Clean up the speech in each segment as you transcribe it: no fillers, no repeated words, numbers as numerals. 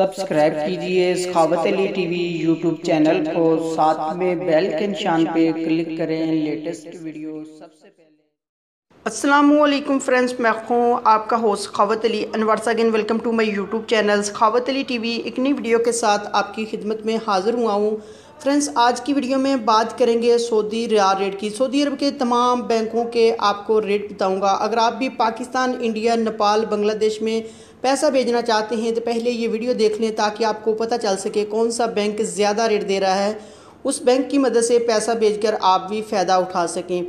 Subscribe कीजिए सखावत Ali TV YouTube channel को, साथ में बेल के निशान पे क्लिक करें लेटेस्ट वीडियो सबसे पहले। अस्सलामुअलैकुम फ्रेंड्स, मैं हूँ आपका host Sakhawat Ali and once again welcome to my YouTube channel Sakhawat Ali TV. एक नई वीडियो के साथ आपकी खिदमत में हाजिर हुआ हूँ। फ्रेंड्स, आज की वीडियो में बात करेंगे सऊदी रियाल रेट की। सऊदी अरब के तमाम बैंकों के आपको रेट बताऊंगा। अगर आप भी पाकिस्तान, इंडिया, नेपाल, बांग्लादेश में पैसा भेजना चाहते हैं तो पहले ये वीडियो देख लें ताकि आपको पता चल सके कौन सा बैंक ज़्यादा रेट दे रहा है। उस बैंक की मदद से पैसा भेजकर आप भी फ़ायदा उठा सकें।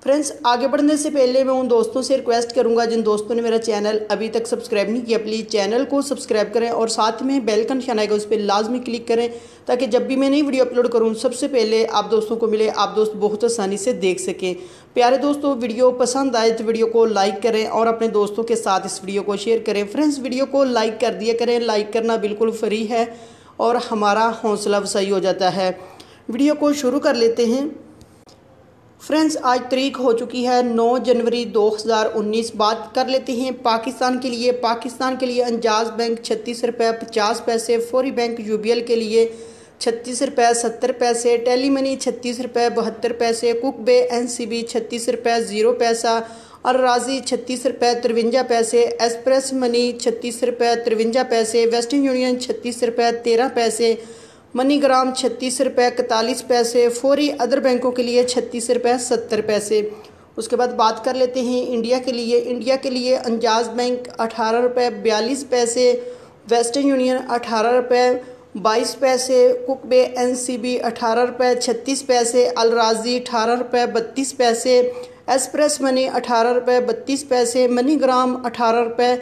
फ्रेंड्स, आगे बढ़ने से पहले मैं उन दोस्तों से रिक्वेस्ट करूंगा जिन दोस्तों ने मेरा चैनल अभी तक सब्सक्राइब नहीं किया, प्लीज़ चैनल को सब्सक्राइब करें और साथ में बेल का निशान आएगा उस पर लाजमी क्लिक करें ताकि जब भी मैं नई वीडियो अपलोड करूं सबसे पहले आप दोस्तों को मिले, आप दोस्त बहुत आसानी से देख सकें। प्यारे दोस्तों, वीडियो पसंद आए तो वीडियो को लाइक करें और अपने दोस्तों के साथ इस वीडियो को शेयर करें। फ्रेंड्स, वीडियो को लाइक कर दिया करें, लाइक करना बिल्कुल फ्री है और हमारा हौसला अफजाई हो जाता है। वीडियो को शुरू कर लेते हैं। फ्रेंड्स, आज तारीख हो चुकी है 9 जनवरी 2019। बात कर लेते हैं पाकिस्तान के लिए। पाकिस्तान के लिए अंजाज बैंक 36 रुपये 50 पैसे, फौरी बैंक यूबीएल के लिए 36 रुपये 70 पैसे, टेली मनी 36 रुपये 72 पैसे, कुक बे एनसीबी 36 रुपये 0 पैसा, अल राजी 36 रुपये 53 पैसे, एक्सप्रेस मनी 36 रुपये 53 पैसे, वेस्टर्न यूनियन 36 रुपये 13 पैसे, मनीग्राम 36 रुपये 41 पैसे, फौरी अदर बैंकों के लिए 36 रुपये 70 पैसे। उसके बाद बात कर लेते हैं इंडिया के लिए। इंडिया के लिए अंजाज बैंक 18 रुपये 42 पैसे, वेस्टर्न यूनियन 18 रुपये 22 पैसे, कुक बे एनसीबी 18 रुपये 36 पैसे, अल राजी 18 रुपये 32 पैसे, एक्सप्रेस मनी 18 रुपये 32 पैसे, मनीग्राम 18 रुपये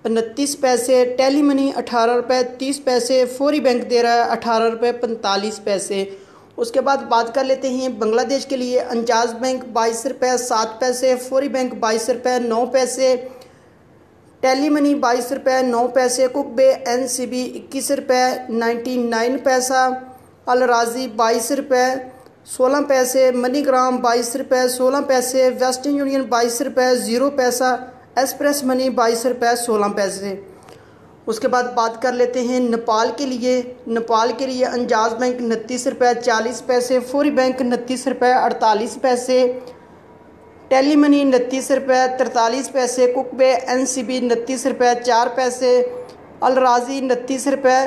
29 पैसे, टेली मनी 18 रुपये 30 पैसे, फौरी बैंक दे रहा है 18 रुपये 45 पैसे। उसके बाद बात कर लेते हैं बांग्लादेश के लिए। अंजाज बैंक 22 रुपये 7 पैसे, फौरी बैंक 22 रुपये 9 पैसे, टेली मनी 22 रुपये 9 पैसे, कुक बे एनसीबी 21 रुपये 99 पैसा, अल राजी 22 रुपये 16 पैसे, मनीग्राम 22 रुपये 16 पैसे, वेस्टर्न यूनियन 22 रुपये 0 पैसा, एक्सप्रेस मनी 22 रुपये 16 पैसे। उसके बाद बात कर लेते हैं नेपाल के लिए। नेपाल के लिए अंजाज बैंक 29 रुपये 40 पैसे, फौरी बैंक 29 रुपये 48 पैसे, टेली मनी 29 रुपये 43 पैसे, कुक बे एनसीबी 29 रुपये 4 पैसे, अल राजी 29 रुपये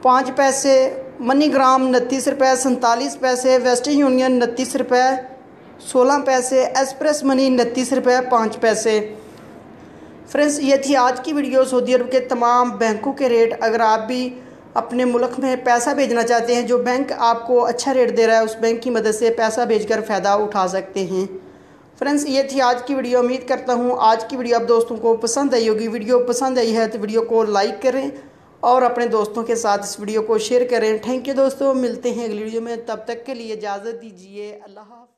5 पैसे, मनीग्राम 29 रुपये 47 पैसे, वेस्टर्न यूनियन 29 रुपये 16 पैसे, एक्सप्रेस मनी 29 रुपये 5 पैसे। फ्रेंड्स, ये थी आज की वीडियो सऊदी अरब के तमाम बैंकों के रेट। अगर आप भी अपने मुल्क में पैसा भेजना चाहते हैं, जो बैंक आपको अच्छा रेट दे रहा है उस बैंक की मदद से पैसा भेजकर फ़ायदा उठा सकते हैं। फ्रेंड्स, ये थी आज की वीडियो। उम्मीद करता हूँ आज की वीडियो आप दोस्तों को पसंद आई होगी। वीडियो पसंद आई है तो वीडियो को लाइक करें और अपने दोस्तों के साथ इस वीडियो को शेयर करें। थैंक यू दोस्तों, मिलते हैं अगली वीडियो में। तब तक के लिए इजाज़त दीजिए। अल्लाह हाफ़िज़।